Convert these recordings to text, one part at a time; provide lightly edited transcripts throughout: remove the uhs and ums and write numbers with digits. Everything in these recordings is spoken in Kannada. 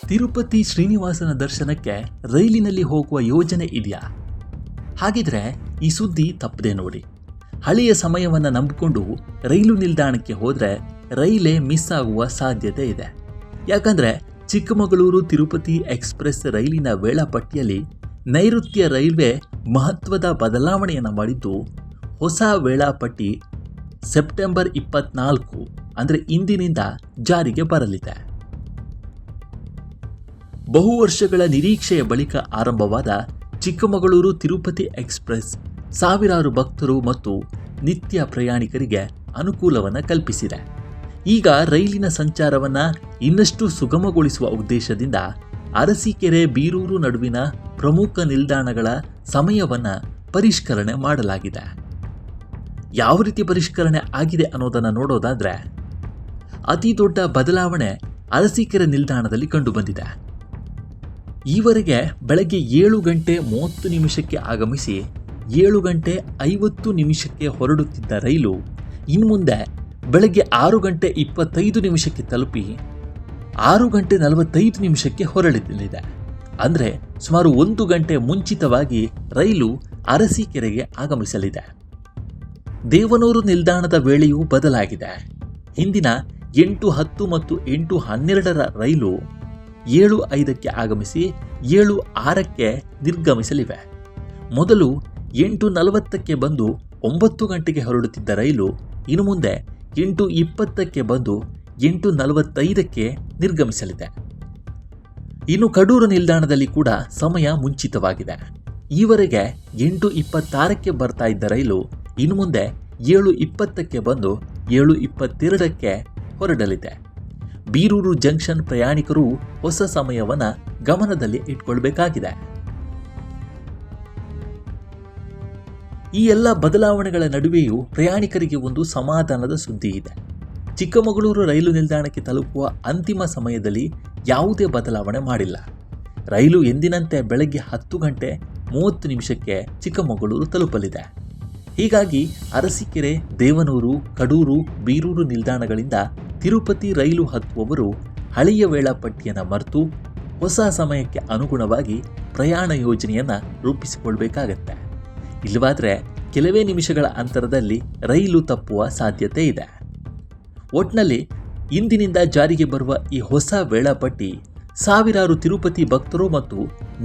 ತಿರುಪತಿ ಶ್ರೀನಿವಾಸನ ದರ್ಶನಕ್ಕೆ ರೈಲಿನಲ್ಲಿ ಹೋಗುವ ಯೋಜನೆ ಇದೆಯಾ? ಹಾಗಿದ್ರೆ ಈ ಸುದ್ದಿ ತಪ್ಪದೆ ನೋಡಿ. ಹಳೆಯ ಸಮಯವನ್ನು ನಂಬಿಕೊಂಡು ರೈಲು ನಿಲ್ದಾಣಕ್ಕೆ ಹೋದರೆ ರೈಲೇ ಮಿಸ್ ಆಗುವ ಸಾಧ್ಯತೆ ಇದೆ. ಯಾಕಂದರೆ ಚಿಕ್ಕಮಗಳೂರು ತಿರುಪತಿ ಎಕ್ಸ್ಪ್ರೆಸ್ ರೈಲಿನ ವೇಳಾಪಟ್ಟಿಯಲ್ಲಿ ನೈಋತ್ಯ ರೈಲ್ವೆ ಮಹತ್ವದ ಬದಲಾವಣೆಯನ್ನು ಮಾಡಿದ್ದು. ಹೊಸ ವೇಳಾಪಟ್ಟಿ ಸೆಪ್ಟೆಂಬರ್ 24 ಅಂದರೆ ಇಂದಿನಿಂದ ಜಾರಿಗೆ ಬರಲಿದೆ. ಬಹು ವರ್ಷಗಳ ನಿರೀಕ್ಷೆಯ ಬಳಿಕ ಆರಂಭವಾದ ಚಿಕ್ಕಮಗಳೂರು ತಿರುಪತಿ ಎಕ್ಸ್ಪ್ರೆಸ್ ಸಾವಿರಾರು ಭಕ್ತರು ಮತ್ತು ನಿತ್ಯ ಪ್ರಯಾಣಿಕರಿಗೆ ಅನುಕೂಲವನ್ನು ಕಲ್ಪಿಸಿದೆ. ಈಗ ರೈಲಿನ ಸಂಚಾರವನ್ನು ಇನ್ನಷ್ಟು ಸುಗಮಗೊಳಿಸುವ ಉದ್ದೇಶದಿಂದ ಅರಸೀಕೆರೆ ಬೀರೂರು ನಡುವಿನ ಪ್ರಮುಖ ನಿಲ್ದಾಣಗಳ ಸಮಯವನ್ನು ಪರಿಷ್ಕರಣೆ ಮಾಡಲಾಗಿದೆ. ಯಾವ ರೀತಿ ಪರಿಷ್ಕರಣೆ ಆಗಿದೆ ಅನ್ನೋದನ್ನು ನೋಡೋದಾದರೆ, ಅತಿ ದೊಡ್ಡ ಬದಲಾವಣೆ ಅರಸೀಕೆರೆ ನಿಲ್ದಾಣದಲ್ಲಿ ಕಂಡುಬಂದಿದೆ. ಈವರೆಗೆ ಬೆಳಗ್ಗೆ 7:30 ಆಗಮಿಸಿ 7:50 ಹೊರಡುತ್ತಿದ್ದ ರೈಲು ಇನ್ನು ಮುಂದೆ ಬೆಳಗ್ಗೆ 6:25 ತಲುಪಿ 6:45 ಹೊರಡಲಿದೆ. ಅಂದರೆ ಸುಮಾರು 1 ಗಂಟೆ ಮುಂಚಿತವಾಗಿ ರೈಲು ಅರಸೀಕೆರೆಗೆ ಆಗಮಿಸಲಿದೆ. ದೇವನೂರು ನಿಲ್ದಾಣದ ವೇಳೆಯೂ ಬದಲಾಗಿದೆ. ಹಿಂದಿನ 8:10 ಮತ್ತು 8:12 ರೈಲು 7:05 ಆಗಮಿಸಿ 7:06 ನಿರ್ಗಮಿಸಲಿವೆ. ಮೊದಲು 8:40 ಬಂದು 9 ಗಂಟೆಗೆ ಹೊರಡುತ್ತಿದ್ದ ರೈಲು ಇನ್ನು ಮುಂದೆ 8:20 ಬಂದು 8:45 ನಿರ್ಗಮಿಸಲಿದೆ. ಇನ್ನು ಕಡೂರು ನಿಲ್ದಾಣದಲ್ಲಿ ಕೂಡ ಸಮಯ ಮುಂಚಿತವಾಗಿದೆ. ಈವರೆಗೆ 8:26 ಬರ್ತಾ ಇದ್ದ ರೈಲು ಇನ್ನು ಮುಂದೆ 7:20 ಬಂದು 7:22 ಹೊರಡಲಿದೆ. ಬೀರೂರು ಜಂಕ್ಷನ್ ಪ್ರಯಾಣಿಕರು ಹೊಸ ಸಮಯವನ್ನು ಗಮನದಲ್ಲಿ ಇಟ್ಕೊಳ್ಬೇಕಾಗಿದೆ. ಈ ಎಲ್ಲ ಬದಲಾವಣೆಗಳ ನಡುವೆಯೂ ಪ್ರಯಾಣಿಕರಿಗೆ ಒಂದು ಸಮಾಧಾನದ ಸುದ್ದಿ ಇದೆ. ಚಿಕ್ಕಮಗಳೂರು ರೈಲು ನಿಲ್ದಾಣಕ್ಕೆ ತಲುಪುವ ಅಂತಿಮ ಸಮಯದಲ್ಲಿ ಯಾವುದೇ ಬದಲಾವಣೆ ಮಾಡಿಲ್ಲ. ರೈಲು ಎಂದಿನಂತೆ ಬೆಳಗ್ಗೆ 10:30 ಚಿಕ್ಕಮಗಳೂರು ತಲುಪಲಿದೆ. ಹೀಗಾಗಿ ಅರಸೀಕೆರೆ, ದೇವನೂರು, ಕಡೂರು, ಬೀರೂರು ನಿಲ್ದಾಣಗಳಿಂದ ತಿರುಪತಿ ರೈಲು ಹತ್ತುವವರು ಹಳೆಯ ವೇಳಾಪಟ್ಟಿಯನ್ನು ಮರೆತು ಹೊಸ ಸಮಯಕ್ಕೆ ಅನುಗುಣವಾಗಿ ಪ್ರಯಾಣ ಯೋಜನೆಯನ್ನು ರೂಪಿಸಿಕೊಳ್ಬೇಕಾಗತ್ತೆ. ಇಲ್ಲವಾದರೆ ಕೆಲವೇ ನಿಮಿಷಗಳ ಅಂತರದಲ್ಲಿ ರೈಲು ತಪ್ಪುವ ಸಾಧ್ಯತೆ ಇದೆ. ಒಟ್ನಲ್ಲಿ ಇಂದಿನಿಂದ ಜಾರಿಗೆ ಬರುವ ಈ ಹೊಸ ವೇಳಾಪಟ್ಟಿ ಸಾವಿರಾರು ತಿರುಪತಿ ಭಕ್ತರು ಮತ್ತು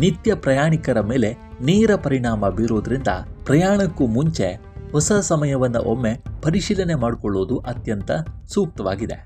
ನಿತ್ಯ ಪ್ರಯಾಣಿಕರ ಮೇಲೆ ನೇರ ಪರಿಣಾಮ ಬೀರೋದ್ರಿಂದ ಪ್ರಯಾಣಕ್ಕೂ ಮುಂಚೆ ಹೊಸ ಸಮಯವನ್ನು ಒಮ್ಮೆ ಪರಿಶೀಲನೆ ಮಾಡಿಕೊಳ್ಳುವುದು ಅತ್ಯಂತ ಸೂಕ್ತವಾಗಿದೆ.